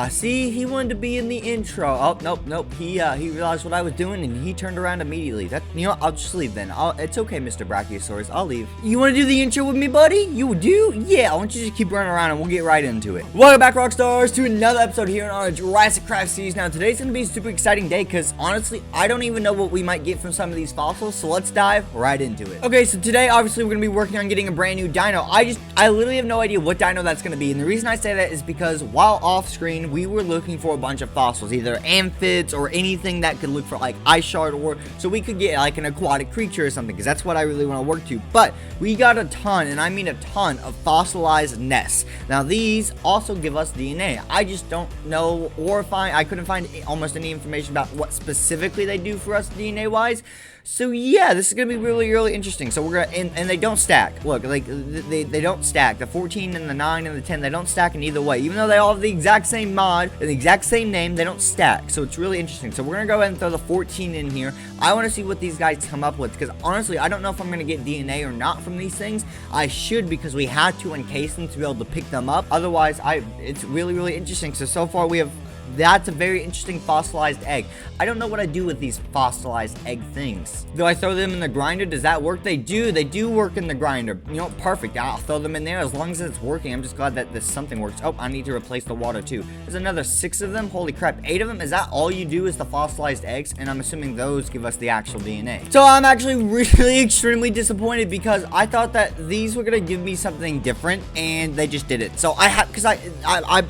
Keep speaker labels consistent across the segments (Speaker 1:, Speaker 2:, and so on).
Speaker 1: See, he wanted to be in the intro. Oh, nope. He realized what I was doing and he turned around immediately. You know what? I'll just leave then. It's okay, Mr. Brachiosaurus. I'll leave. You want to do the intro with me, buddy? You do? Yeah, I want you to just keep running around and we'll get right into it. Welcome back, Rockstars, to another episode here on our Jurassic Craft series. Now, today's going to be a super exciting day because, honestly, I don't even know what we might get from some of these fossils, so let's dive right into it. Okay, so today, obviously, we're going to be working on getting a brand new dino. I literally have no idea what dino that's going to be, and the reason I say that is because while off screen, we were looking for a bunch of fossils, either amphids or anything that could look for like ice shard, or so we could get like an aquatic creature or something, because that's what I really want to work to. But we got a ton, and I mean a ton, of fossilized nests. Now these also give us DNA. I just don't know I couldn't find almost any information about what specifically they do for us DNA wise. So yeah, this is gonna be really interesting. So we're gonna and they don't stack. Look, like they don't stack. The 14 and the 9 and the 10, they don't stack in either way. Even though they all have the exact same mod and the exact same name, they don't stack. So it's really interesting. So we're gonna go ahead and throw the 14 in here. I want to see what these guys come up with, because honestly, I don't know if I'm gonna get DNA or not from these things. I should, because we had to encase them to be able to pick them up. Otherwise, it's really interesting. So far we have. That's a very interesting fossilized egg. I don't know what I do with these fossilized egg things. Do I throw them in the grinder? Does that work? They do work in the grinder. You know, perfect. I'll throw them in there as long as it's working. I'm just glad that something works. Oh, I need to replace the water too. There's another 6 of them. Holy crap, 8 of them. Is that all you do is the fossilized eggs? And I'm assuming those give us the actual DNA. So I'm actually really extremely disappointed, because I thought that these were gonna give me something different, and they just did it. So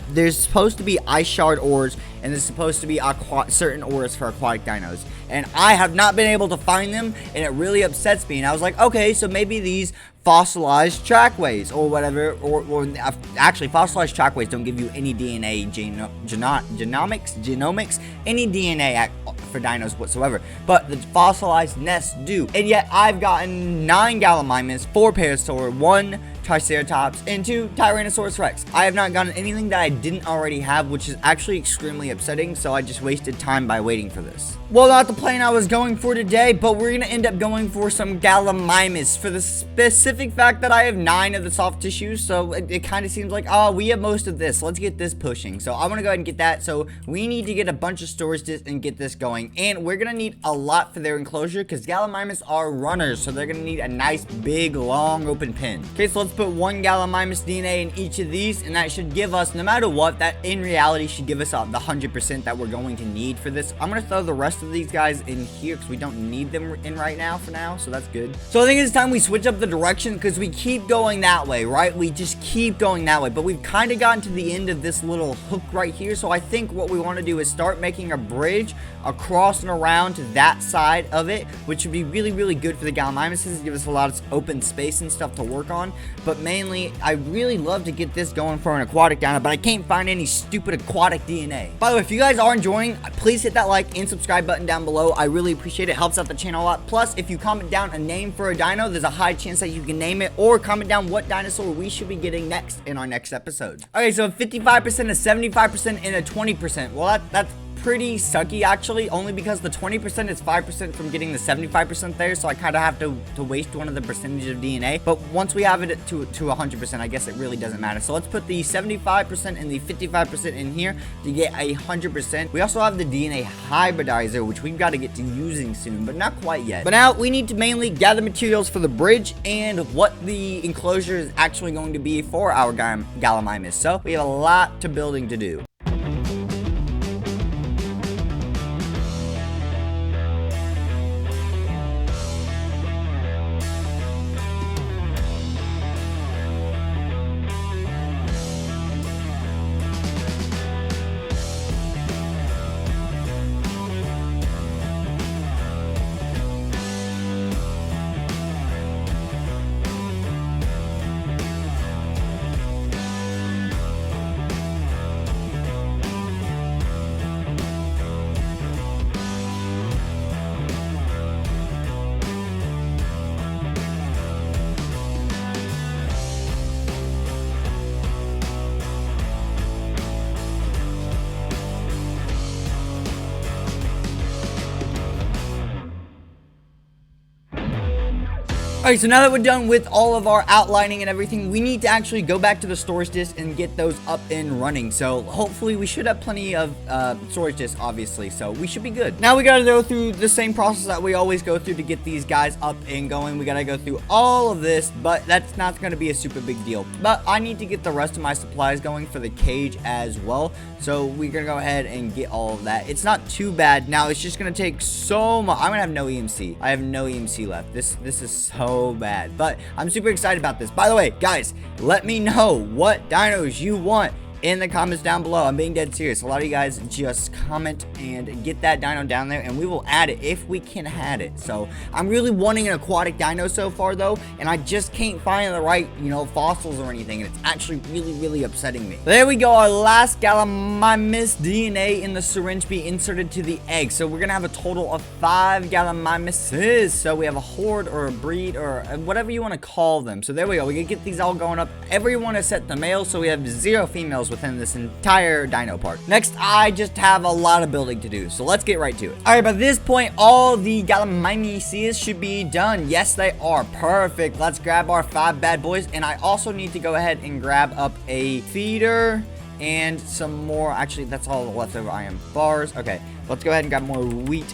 Speaker 1: there's supposed to be ice shard ores, and there's supposed to be certain ores for aquatic dinos, and I have not been able to find them, and it really upsets me. And I was like, okay, so maybe these fossilized trackways or whatever, or actually fossilized trackways don't give you any DNA genomics, any DNA for dinos whatsoever, but the fossilized nests do. And yet I've gotten 9 Gallamimus, 4 Parasaur, 1 Triceratops, and 2 Tyrannosaurus Rex. I have not gotten anything that I didn't already have, which is actually extremely upsetting, so I just wasted time by waiting for this. Well, not the plane I was going for today, but we're gonna end up going for some Gallamimus, for the specific fact that I have 9 of the soft tissues, so it kind of seems like, oh, we have most of this, let's get this pushing. So I want to go ahead and get that. So we need to get a bunch of storage discs and get this going, and we're gonna need a lot for their enclosure, because Gallamimus are runners, so they're gonna need a nice big long open pen. Okay, so let's put 1 Gallamimus DNA in each of these, and that should give us, no matter what, that in reality should give us the 100% that we're going to need for this. I'm gonna throw the rest of these guys in here because we don't need them in right now for now, so that's good. So I think it's time we switch up the direction, because we keep going that way, right? We just keep going that way, but we've kind of gotten to the end of this little hook right here. So I think what we want to do is start making a bridge across and around to that side of it, which would be really good for the Gallamimuses, give us a lot of open space and stuff to work on. But mainly, I really love to get this going for an aquatic dino, but I can't find any stupid aquatic DNA. By the way, if you guys are enjoying, please hit that like and subscribe button down below. I really appreciate it. Helps out the channel a lot. Plus, if you comment down a name for a dino, there's a high chance that you can name it, or comment down what dinosaur we should be getting next in our next episode. Okay, so 55%, a 75%, and a 20%. Well, that's pretty sucky, actually, only because the 20% is 5% from getting the 75% there, so I kind of have to waste one of the percentage of DNA. But once we have it to 100%, I guess it really doesn't matter. So let's put the 75% and the 55% in here to get 100%. We also have the DNA hybridizer, which we've got to get to using soon, but not quite yet. But now we need to mainly gather materials for the bridge and what the enclosure is actually going to be for our Gallamimus. So we have a lot to building to do. Alright, so now that we're done with all of our outlining and everything, we need to actually go back to the storage discs and get those up and running. So hopefully we should have plenty of storage discs, obviously, so we should be good. Now we gotta go through the same process that we always go through to get these guys up and going. We gotta go through all of this, but that's not gonna be a super big deal. But I need to get the rest of my supplies going for the cage as well, so we're gonna go ahead and get all of that. It's not too bad. Now it's just gonna take so much. I'm gonna have no EMC. I have no EMC left. This is so bad, but I'm super excited about this. By the way, guys, let me know what dinos you want in the comments down below. I'm being dead serious. A lot of you guys just comment and get that dino down there, and we will add it if we can add it. So I'm really wanting an aquatic dino so far though, and I just can't find the right, you know, fossils or anything, and it's actually really upsetting me. There we go, our last Gallamimus DNA in the syringe be inserted to the egg. So we're gonna have a total of 5 Gallamimuses. So we have a horde or a breed or whatever you want to call them. So there we go, we can get these all going up. Everyone is set to male, so we have 0 females within this entire dino park. Next, I just have a lot of building to do, so let's get right to it. Alright, by this point, all the Gallamimuses should be done. Yes, they are. Perfect. Let's grab our 5 bad boys, and I also need to go ahead and grab up a feeder and some more. Actually, that's all the leftover iron bars. Okay, let's go ahead and grab more wheat,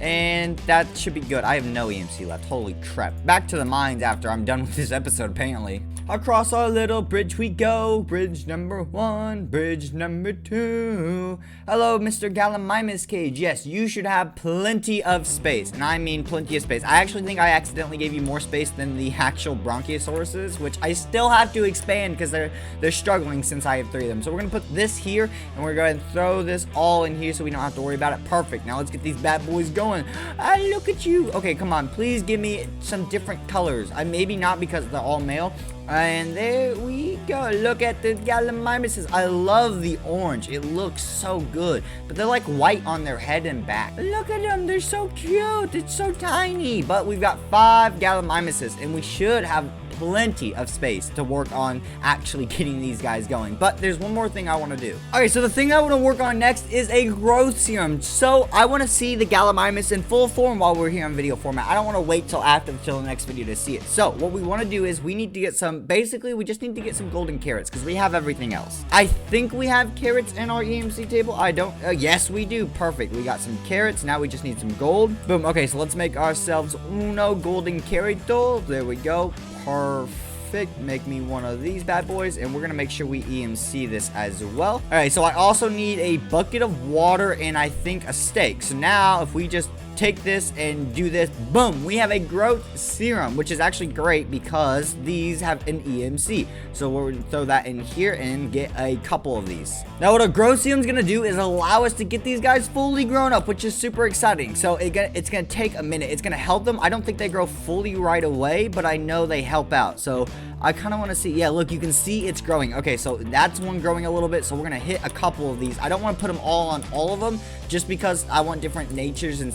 Speaker 1: and that should be good. I have no EMC left. Holy crap. Back to the mines after I'm done with this episode, apparently. Across our little bridge we go. Bridge number 1, bridge number 2. Hello, Mr. Gallamimus cage. Yes, you should have plenty of space, and I mean plenty of space. I actually think I accidentally gave you more space than the actual Bronchiosauruses, which I still have to expand because they're struggling since I have 3 of them. So we're gonna put this here, and we're going to throw this all in here so we don't have to worry about it. Perfect. Now let's get these bad boys going. Look at you. Okay, come on. Please give me some different colors. Maybe not because they're all male. And there we go. Look at the Gallamimuses. I love the orange. It looks so good. But they're like white on their head and back. Look at them. They're so cute. It's so tiny. But we've got 5 Gallamimuses, and we should have plenty of space to work on actually getting these guys going. But there's one more thing I want to do. Alright, so the thing I want to work on next is a growth serum. So I want to see the Gallamimus in full form while we're here in video format. I don't want to wait till the next video to see it. So what we want to do is we need to get some, basically we just need to get some golden carrots because we have everything else. I think we have carrots in our EMC table. I don't, yes we do. Perfect. We got some carrots. Now we just need some gold. Boom. Okay, so let's make ourselves uno golden carrito. There we go. Perfect. Make me one of these bad boys, and we're gonna make sure we EMC this as well. All right, so I also need a bucket of water and I think a steak. So now if we just take this and do this, boom, we have a growth serum, which is actually great because these have an EMC. So we're gonna throw that in here and get a couple of these. Now what a growth serum is gonna do is allow us to get these guys fully grown up, which is super exciting. So it's gonna take a minute. It's gonna help them. I don't think they grow fully right away, but I know they help out. So I kind of want to see. Yeah, look, you can see it's growing. Okay, so that's one growing a little bit. So we're gonna hit a couple of these. I don't want to put them all on all of them, just because I want different natures and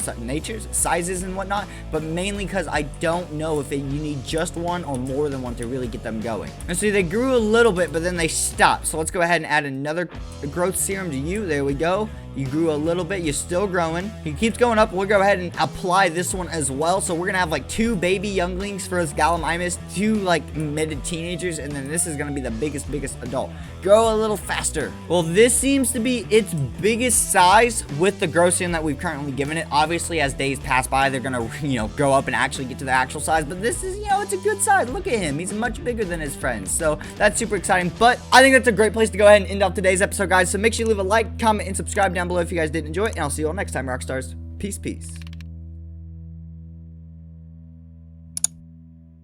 Speaker 1: sizes and whatnot, but mainly because I don't know if you need just one or more than one to really get them going. And see, they grew a little bit, but then they stopped. So let's go ahead and add another growth serum to you. There we go. You grew a little bit. You're still growing. He keeps going up. We'll go ahead and apply this one as well. So we're gonna have like 2 baby younglings for this Gallamimus, 2 like mid teenagers, and then this is gonna be the biggest adult. Grow a little faster. Well, this seems to be its biggest size with the growth serum that we've currently given it. Obviously, as days pass by, they're gonna, you know, grow up and actually get to the actual size. But this is, you know, it's a good size. Look at him. He's much bigger than his friends. So that's super exciting. But I think that's a great place to go ahead and end off today's episode, guys. So make sure you leave a like, comment, and subscribe down below if you guys did enjoy it. And I'll see you all next time, Rockstars. Peace.